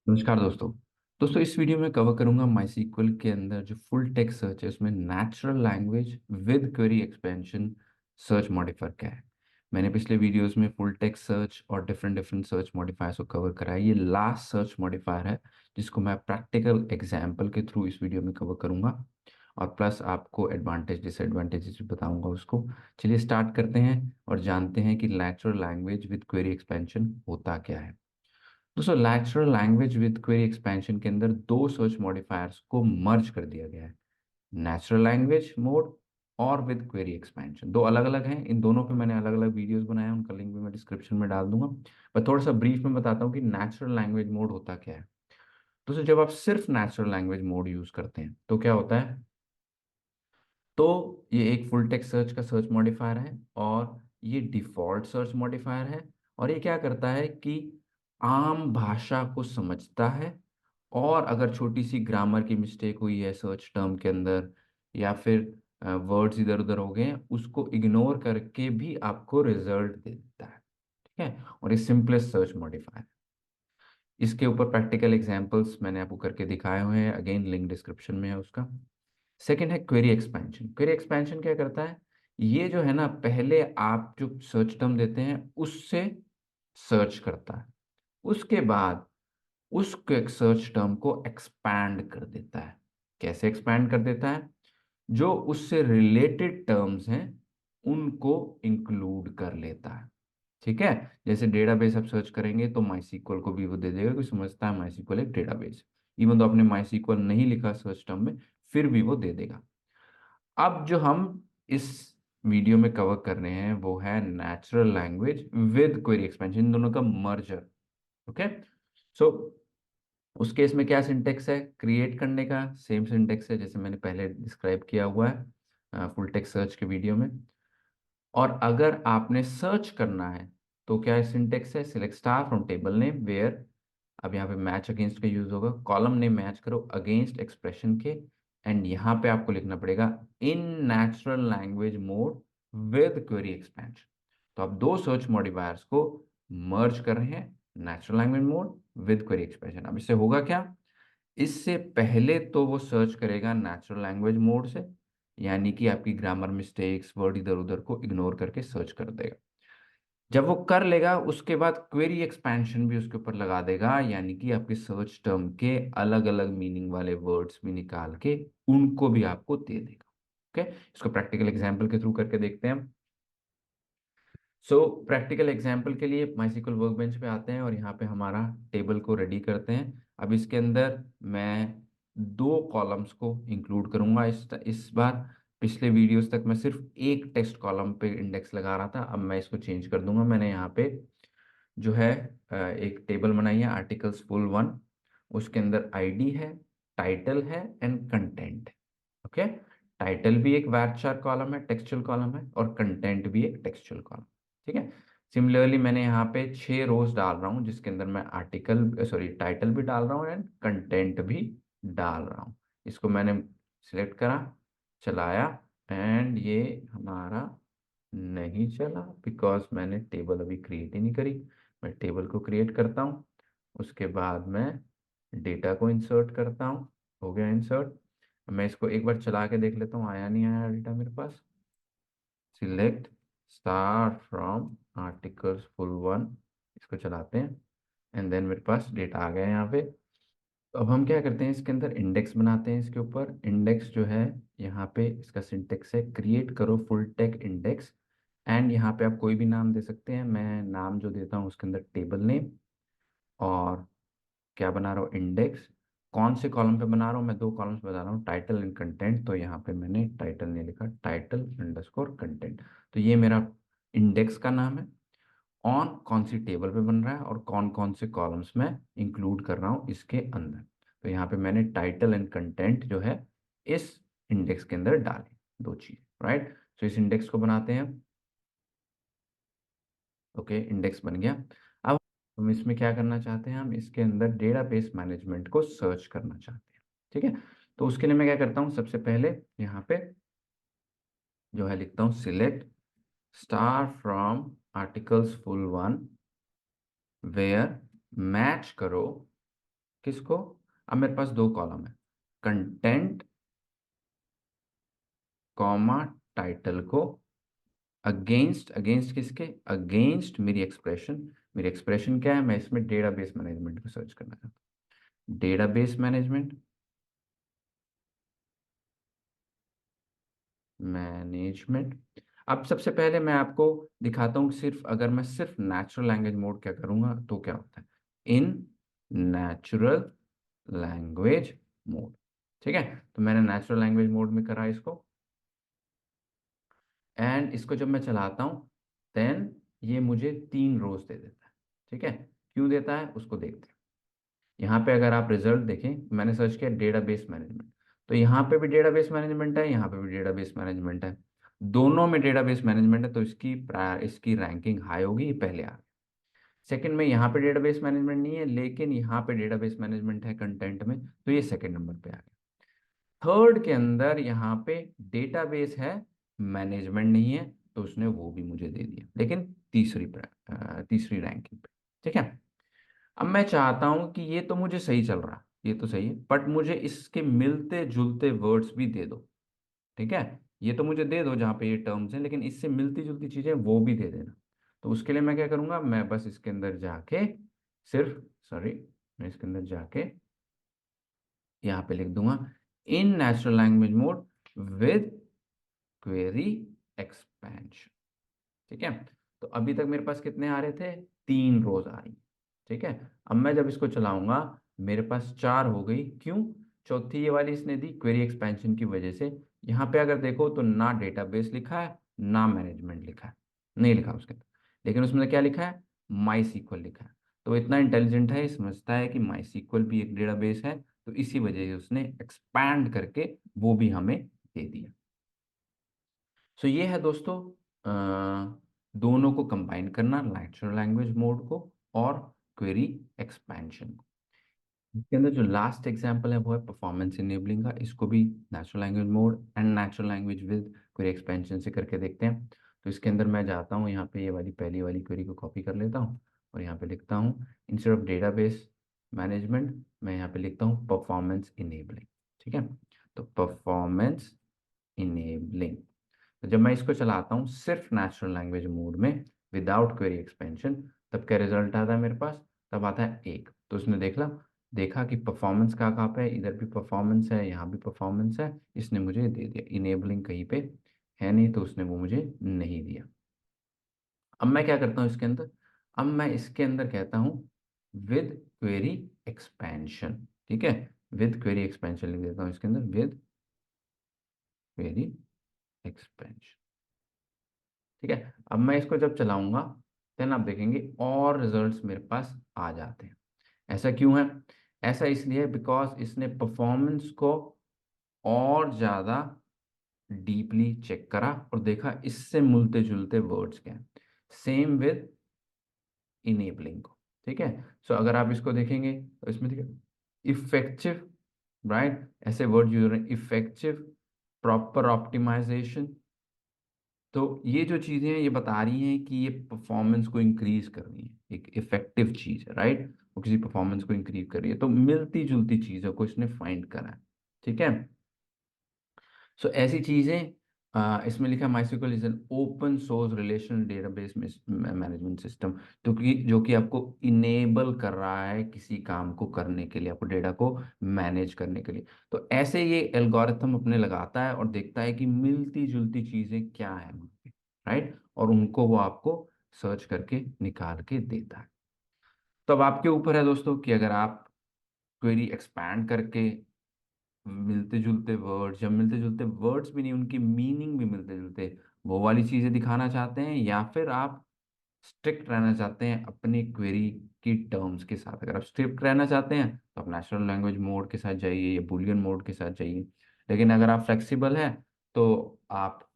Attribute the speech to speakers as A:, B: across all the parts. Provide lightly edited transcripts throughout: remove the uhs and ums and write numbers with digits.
A: नमस्कार दोस्तों। इस वीडियो में कवर करूंगा माइस्क्ल के अंदर जो फुल टेक्स्ट सर्च है उसमें natural language with query expansion search modifier क्या है। मैंने पिछले वीडियोस में फुल टेक्स्ट सर्च और डिफरेंट डिफरेंट सर्च मॉडिफायर्स को कवर करा है। ये लास्ट सर्च मॉडिफायर है जिसको मैं प्रैक्टिकल एग्जांपल के थ्रू इस वीडियो में कवर करूंगा और प्लस आपको एडवांटेज डिसएडवांटेजेस भी बताऊंगा उसको। चलिए स्टार्ट करते हैं और जानते हैं कि natural language with query expansion होता क्या है। दोस्तों natural language with query expansion के अंदर दो सर्च मॉडिफायर्स को मर्ज कर दिया गया है। नेचुरल लैंग्वेज मोड और विद क्वेरी एक्सपेंशन दो अलग अलग हैं। इन दोनों पे मैंने अलग अलग वीडियोस बनाए हैं, उनका लिंक भी मैं डिस्क्रिप्शन में डाल दूंगा। मैं थोड़ा सा ब्रीफ में बताता हूँ कि नेचुरल लैंग्वेज मोड होता क्या है। दोस्तों जब आप सिर्फ नेचुरल लैंग्वेज मोड यूज करते हैं तो क्या होता है, तो ये एक फुल टेक्स्ट सर्च का सर्च मॉडिफायर है और ये डिफॉल्ट सर्च मॉडिफायर है। और ये क्या करता है कि आम भाषा को समझता है और अगर छोटी सी ग्रामर की मिस्टेक हुई है सर्च टर्म के अंदर या फिर वर्ड्स इधर उधर हो गए हैं उसको इग्नोर करके भी आपको रिजल्ट दे देता है। ठीक है, और ये सिंपलेस्ट सर्च मॉडिफायर। इसके ऊपर प्रैक्टिकल एग्जांपल्स मैंने आपको करके दिखाए हुए हैं, अगेन लिंक डिस्क्रिप्शन में है उसका। सेकंड है क्वेरी एक्सपेंशन। क्वेरी एक्सपेंशन क्या करता है, ये जो है ना पहले आप जो सर्च टर्म देते हैं उससे सर्च करता है, उसके बाद उस सर्च टर्म को एक्सपैंड कर देता है। कैसे एक्सपैंड कर देता है, जो उससे रिलेटेड टर्म्स हैं उनको इंक्लूड कर लेता है। ठीक है, जैसे डेटाबेस आप सर्च करेंगे तो माईसीक्वल को भी वो दे देगा, कोई समझता है माईसीक्वल एक डेटाबेस। इवन तो आपने माईसीक्वल नहीं लिखा सर्च टर्म में फिर भी वो दे देगा। अब जो हम इस वीडियो में कवर कर रहे हैं वो है natural language with query expansion, इन दोनों का मर्जर। ओके, सो उस केस में क्या सिंटेक्स है, क्रिएट करने का सेम सिंटेक्स है जैसे मैंने पहले डिस्क्राइब किया हुआ है फुल टेक्स्ट सर्च के वीडियो में। और अगर आपने सर्च करना है तो क्या सिंटेक्स है, select star from table name where, अब यहाँ पे मैच अगेंस्ट का यूज होगा, कॉलम नेम मैच करो अगेंस्ट एक्सप्रेशन के, एंड यहाँ पे आपको लिखना पड़ेगा in natural language mode with query expansion. तो आप दो सर्च मॉडिफायर्स को मर्ज कर रहे हैं, natural language mode with query expansion. अब इससे होगा क्या, इससे पहले तो वो सर्च करेगा नेचुरल लैंग्वेज मोड से, यानी कि आपकी ग्रामर मिस्टेक्स वर्ड इधर उधर को इग्नोर करके सर्च कर देगा। जब वो कर लेगा उसके बाद क्वेरी एक्सपेंशन भी उसके ऊपर लगा देगा, यानी कि आपके सर्च टर्म के अलग अलग मीनिंग वाले वर्ड्स भी निकाल के उनको भी आपको दे देगा। ओके, इसको प्रैक्टिकल एग्जांपल के थ्रू करके देखते हैं हम। प्रैक्टिकल एग्जांपल के लिए माइस्क्ल वर्कबेंच पे आते हैं और यहाँ पे हमारा टेबल को रेडी करते हैं। अब इसके अंदर मैं दो कॉलम्स को इंक्लूड करूंगा इस बार। पिछले वीडियोस तक मैं सिर्फ एक टेक्स्ट कॉलम पे इंडेक्स लगा रहा था, अब मैं इसको चेंज कर दूंगा। मैंने यहाँ पे जो है एक टेबल बनाई है आर्टिकल्स फुल वन, उसके अंदर आईडी है, टाइटल है एंड कंटेंट। ओके, टाइटल भी एक varchar कॉलम है, टेक्सचुअल कॉलम है, और कंटेंट भी एक टेक्सचुअल कॉलम। ठीक है, सिमिलरली मैंने यहाँ पे 6 रोज डाल रहा हूँ जिसके अंदर मैं आर्टिकल सॉरी टाइटल भी डाल रहा हूँ एंड कंटेंट भी डाल रहा हूँ। इसको मैंने सिलेक्ट करा, चलाया, एंड ये हमारा नहीं चला बिकॉज मैंने टेबल अभी क्रिएट ही नहीं करी। मैं टेबल को क्रिएट करता हूँ, उसके बाद मैं डेटा को इंसर्ट करता हूँ। हो गया इंसर्ट। मैं इसको एक बार चला के देख लेता हूँ आया नहीं आया डेटा मेरे पास। Select star from articles full one, इसको चलाते हैं एंड देन मेरे पास डेटा आ गया यहाँ पे। तो अब हम क्या करते हैं, इसके अंदर इंडेक्स बनाते हैं। इसके ऊपर इंडेक्स जो है यहाँ पे इसका सिंटेक्स है क्रिएट करो फुल टेक इंडेक्स, एंड यहाँ पे आप कोई भी नाम दे सकते हैं। मैं नाम जो देता हूँ उसके अंदर टेबल नेम, और क्या बना रहा हूँ इंडेक्स। कौन से कॉलम पे बना रहा हूँ, मैं दो कॉलम्स बता रहा हूँ, टाइटल एंड कंटेंट। तो यहाँ पे मैंने टाइटल नहीं लिखा, टाइटल अंडरस्कोर कंटेंट। तो ये मेरा इंडेक्स का नाम है। ऑन कौन सी टेबल पे बन रहा है और कौन कौन से कॉलम्स में इंक्लूड कर रहा हूँ इसके अंदर। तो यहाँ पे मैंने टाइटल एंड कंटेंट जो है इस इंडेक्स के अंदर डाले, दो चीज। राइट, तो इस इंडेक्स को बनाते हैं। ओके, इंडेक्स बन गया। अब हम इसमें क्या करना चाहते हैं, हम इसके अंदर डेटाबेस मैनेजमेंट को सर्च करना चाहते हैं। ठीक है, तो उसके लिए मैं क्या करता हूँ, सबसे पहले यहाँ पे जो है लिखता हूँ select star from articles full one where match करो किसको? अब मेरे पास दो कॉलम है, कंटेंट कॉमा टाइटल को, अगेंस्ट, अगेंस्ट किसके? अगेंस्ट मेरी एक्सप्रेशन। मेरी एक्सप्रेशन क्या है? मैं इसमें डेटाबेस मैनेजमेंट को सर्च करना चाहता हूँ, डेटाबेस मैनेजमेंट, मैनेजमेंट। अब सबसे पहले मैं आपको दिखाता हूँ, सिर्फ अगर मैं सिर्फ नेचुरल लैंग्वेज मोड क्या करूंगा तो क्या होता है, इन नेचुरल लैंग्वेज मोड। ठीक है, तो मैंने नेचुरल लैंग्वेज मोड में करा इसको, एंड इसको जब मैं चलाता हूँ देन ये मुझे 3 रोज दे देता है। ठीक है, क्यों देता है उसको देखते हैं। यहाँ पे अगर आप रिजल्ट देखें, मैंने सर्च किया डेटाबेस मैनेजमेंट, तो यहाँ पे भी डेटाबेस मैनेजमेंट है, यहाँ पे भी डेटाबेस मैनेजमेंट है, दोनों में डेटाबेस मैनेजमेंट है, तो इसकी रैंकिंग हाई होगी, ये पहले आ गया। सेकंड में यहाँ पे डेटाबेस मैनेजमेंट नहीं है, लेकिन यहाँ पे डेटाबेस मैनेजमेंट है कंटेंट में, तो ये सेकंड नंबर पे आ गया। थर्ड के अंदर यहाँ पे डेटाबेस है, मैनेजमेंट नहीं है, तो उसने वो भी मुझे दे दिया, लेकिन तीसरी रैंकिंग पे। ठीक है, अब मैं चाहता हूं कि ये तो मुझे सही चल रहा है, ये तो सही है, बट मुझे इसके मिलते जुलते वर्ड्स भी दे दो। ठीक है, ये तो मुझे दे दो जहाँ पे ये टर्म्स हैं, लेकिन इससे मिलती जुलती चीजें वो भी दे देना। तो उसके लिए मैं क्या करूंगा, मैं बस इसके अंदर जाके सिर्फ, सॉरी, मैं इसके अंदर जाके यहाँ पे लिख दूंगा इन natural language mode with query expansion. ठीक है, तो अभी तक मेरे पास कितने आ रहे थे, 3 रोज आ रही। ठीक है, अब मैं जब इसको चलाऊंगा मेरे पास 4 हो गई, क्यों? चौथी ये वाली इसने दी क्वेरी एक्सपेंशन की वजह से। यहाँ पे अगर देखो तो ना डेटाबेस लिखा है ना मैनेजमेंट लिखा है, नहीं लिखा उसके अंदर, लेकिन उसमें क्या लिखा है, माई सीक्वल लिखा है। तो इतना इंटेलिजेंट है, ये समझता है कि माई सीक्वल भी एक डेटाबेस है, तो इसी वजह से उसने एक्सपैंड करके वो भी हमें दे दिया। सो ये है दोस्तों, दोनों को कंबाइन करना, नेचुरल लैंग्वेज मोड को और क्वेरी एक्सपेंशन को। इसके अंदर जो लास्ट एग्जांपल है वो है परफॉर्मेंस इनेबलिंग का, इसको भी natural language mode and natural language with query expansion से करके देखते हैं। तो इसके अंदर मैं जाता हूँ, यहाँ पे ये वाली पहली वाली क्वेरी को कॉपी कर लेता हूँ और यहाँ पे लिखता हूँ इंस्टेड ऑफ डेटाबेस मैनेजमेंट, मैं यहाँ पे लिखता हूँ परफॉर्मेंस इनेबलिंग। ठीक है, तो परफॉर्मेंस इनेबलिंग। तो जब मैं इसको चलाता हूँ सिर्फ नेचुरल लैंग्वेज मोड में विदाउट क्वेरी एक्सपेंशन, तब क्या रिजल्ट आता है मेरे पास, तब आता है 1। तो उसने देखा कि परफॉर्मेंस कहाँ पे है, इधर भी परफॉर्मेंस है, यहाँ भी परफॉर्मेंस है, इसने मुझे दे दिया। इनेबलिंग कहीं पे है नहीं, तो उसने वो मुझे नहीं दिया। अब मैं क्या करता हूँ इसके अंदर, अब मैं इसके अंदर कहता हूँ विद क्वेरी एक्सपेंशन। ठीक है, विद क्वेरी एक्सपेंशन लिख देता हूँ इसके अंदर, विद क्वेरी एक्सपेंशन। ठीक है, अब मैं इसको जब चलाऊंगा देन आप देखेंगे और रिजल्ट्स मेरे पास आ जाते हैं। ऐसा क्यों है? ऐसा इसलिए बिकॉज इसने परफॉर्मेंस को और ज़्यादा डीपली चेक करा और देखा इससे मिलते जुलते वर्ड्स क्या हैं। सेम विद इनेबलिंग को। ठीक है, सो अगर आप इसको देखेंगे तो इसमें देखिए इफेक्टिव, राइट, ऐसे वर्ड यूज हो रहे हैं, इफेक्टिव, प्रॉपर ऑप्टिमाइजेशन। तो ये जो चीजें हैं ये बता रही हैं कि ये परफॉर्मेंस को इंक्रीज कर रही है, एक इफेक्टिव चीज है, राइट, वो किसी परफॉर्मेंस को इंक्रीज कर रही है, तो मिलती जुलती चीजों को इसने फाइंड करा है। ठीक है, सो ऐसी चीजें इसमें लिखा MySQL is an open source relational database management system, जो कि आपको इनेबल कर रहा है किसी काम को करने के लिए, आपको डेटा को मैनेज करने के लिए। तो ऐसे ये एल्गोरिथम अपने लगाता है और देखता है कि मिलती जुलती चीजें क्या है, राइट, और उनको वो आपको सर्च करके निकाल के देता है। तो अब आपके ऊपर है दोस्तों कि अगर आप क्वेरी एक्सपैंड करके मिलते जुलते वर्ड्स या मिलते जुलते वर्ड्स भी नहीं, उनकी मीनिंग भी मिलते जुलते, वो वाली चीजें दिखाना चाहते हैं, या फिर आप स्ट्रिक्ट रहना चाहते हैं अपनी क्वेरी की टर्म्स के साथ। अगर आप स्ट्रिक्ट रहना चाहते हैं तो आप नेचुरल लैंग्वेज मोड के साथ जाइए या बुलियन मोड के साथ जाइए, लेकिन अगर आप फ्लेक्सिबल हैं तो आप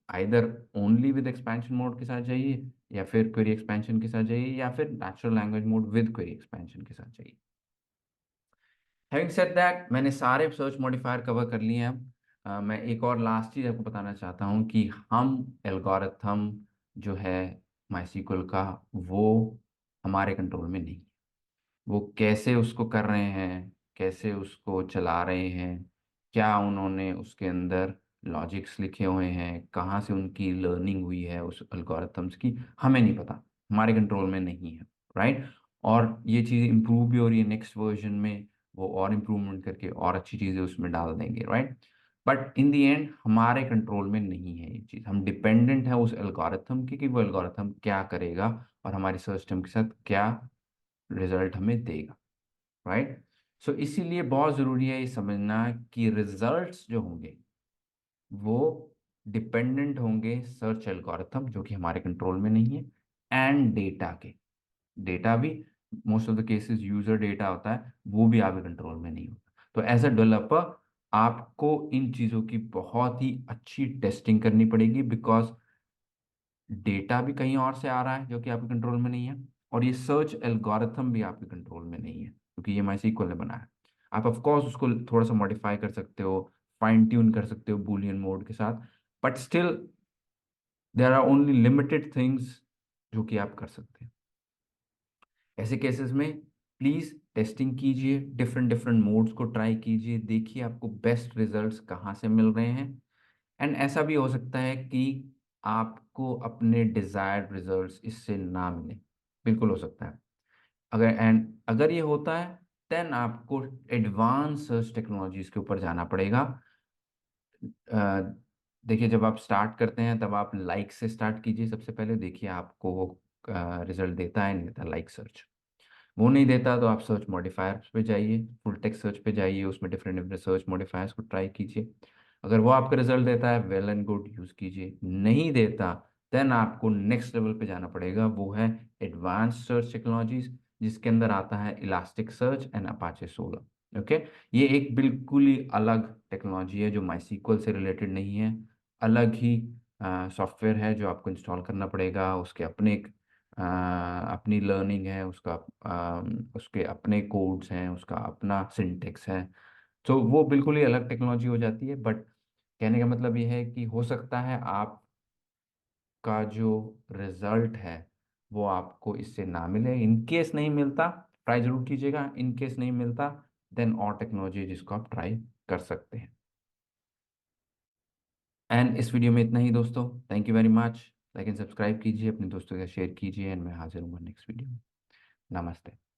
A: either only with expansion mode के साथ जाइए, या फिर क्वेरी एक्सपेंशन के साथ जाइए, या फिर natural language mode with query expansion के साथ जाइए। हैविंग सेड दैट, मैंने सारे सर्च मॉडिफायर कवर कर लिए हैं। अब मैं एक और लास्ट चीज आपको बताना चाहता हूँ कि हम एल्गोरिथम जो है माइस्क्ल का, वो हमारे कंट्रोल में नहीं है। वो कैसे उसको कर रहे हैं, कैसे उसको चला रहे हैं, क्या उन्होंने उसके अंदर लॉजिक्स लिखे हुए हैं, कहाँ से उनकी लर्निंग हुई है उस एल्गोरिथम्स की, हमें नहीं पता, हमारे कंट्रोल में नहीं है, राइट। और ये चीज़ इम्प्रूव भी हो रही है, नेक्स्ट वर्जन में वो और इम्प्रूवमेंट करके और अच्छी चीज़ें उसमें डाल देंगे, right. But in the and हमारे कंट्रोल में नहीं है ये चीज़, हम डिपेंडेंट है उस एल्गोरिथम की कि वो एल्गोरिथम क्या करेगा और हमारी सर्च टर्म के साथ क्या रिजल्ट हमें देगा, राइट। सो इसीलिए बहुत ज़रूरी है ये समझना कि रिजल्ट्स जो होंगे वो डिपेंडेंट होंगे सर्च एल्गोरिथम, जो कि हमारे कंट्रोल में नहीं है, एंड डेटा के। डेटा भी most of the cases user data होता है, वो भी आपके कंट्रोल में नहीं होता। तो एज अ डेवलपर आपको इन चीज़ों की बहुत ही अच्छी टेस्टिंग करनी पड़ेगी, बिकॉज डेटा भी कहीं और से आ रहा है जो कि आपके कंट्रोल में नहीं है, और ये सर्च एल्गोरिथम भी आपके कंट्रोल में नहीं है क्योंकि ये माइस्क्ल ने बनाया है। आप ऑफ कोर्स उसको थोड़ा सा मॉडिफाई कर सकते हो, फाइन ट्यून कर सकते हो बूलियन मोड के साथ, but still there are only limited things जो कि आप कर सकते हैं। ऐसे केसेस में प्लीज टेस्टिंग कीजिए, डिफरेंट डिफरेंट मोड्स को ट्राई कीजिए, देखिए आपको बेस्ट रिजल्ट्स कहाँ से मिल रहे हैं। एंड ऐसा भी हो सकता है कि आपको अपने डिजायर्ड रिजल्ट्स इससे ना मिले, बिल्कुल हो सकता है। अगर ये होता है, देन आपको एडवांस सर्च टेक्नोलॉजीज के ऊपर जाना पड़ेगा। अ, देखिए, जब आप स्टार्ट करते हैं तब आप लाइक से स्टार्ट कीजिए, सबसे पहले देखिए आपको वो रिजल्ट देता है नहीं देता, लाइक सर्च। वो नहीं देता तो आप सर्च मॉडिफायर्स पे जाइए, फुल टेक्स्ट सर्च पे जाइए, उसमें डिफरेंट डिफरेंट सर्च मॉडिफायर्स को ट्राई कीजिए। अगर वो आपका रिजल्ट देता है, वेल एंड गुड, यूज़ कीजिए। नहीं देता, देन आपको नेक्स्ट लेवल पे जाना पड़ेगा, वो है एडवांस सर्च टेक्नोलॉजीज, जिसके अंदर आता है elastic search and Apache solar. Okay, ये एक बिल्कुल ही अलग टेक्नोलॉजी है जो माईसीक्वल से रिलेटेड नहीं है, अलग ही सॉफ्टवेयर है जो आपको इंस्टॉल करना पड़ेगा। उसके अपने अपनी लर्निंग है, उसके अपने कोड्स हैं, उसका अपना सिंटेक्स है। तो वो बिल्कुल ही अलग टेक्नोलॉजी हो जाती है। बट कहने का मतलब ये है कि हो सकता है आपका जो रिजल्ट है वो आपको इससे ना मिले। इन केस नहीं मिलता, ट्राई जरूर कीजिएगा। इन केस नहीं मिलता, देन और टेक्नोलॉजी है जिसको आप ट्राई कर सकते हैं। एंड इस वीडियो में इतना ही दोस्तों, thank you very much. Like and subscribe कीजिए, अपने दोस्तों के साथ शेयर कीजिए, एंड मैं हाजिर हूँ नेक्स्ट वीडियो में। नमस्ते।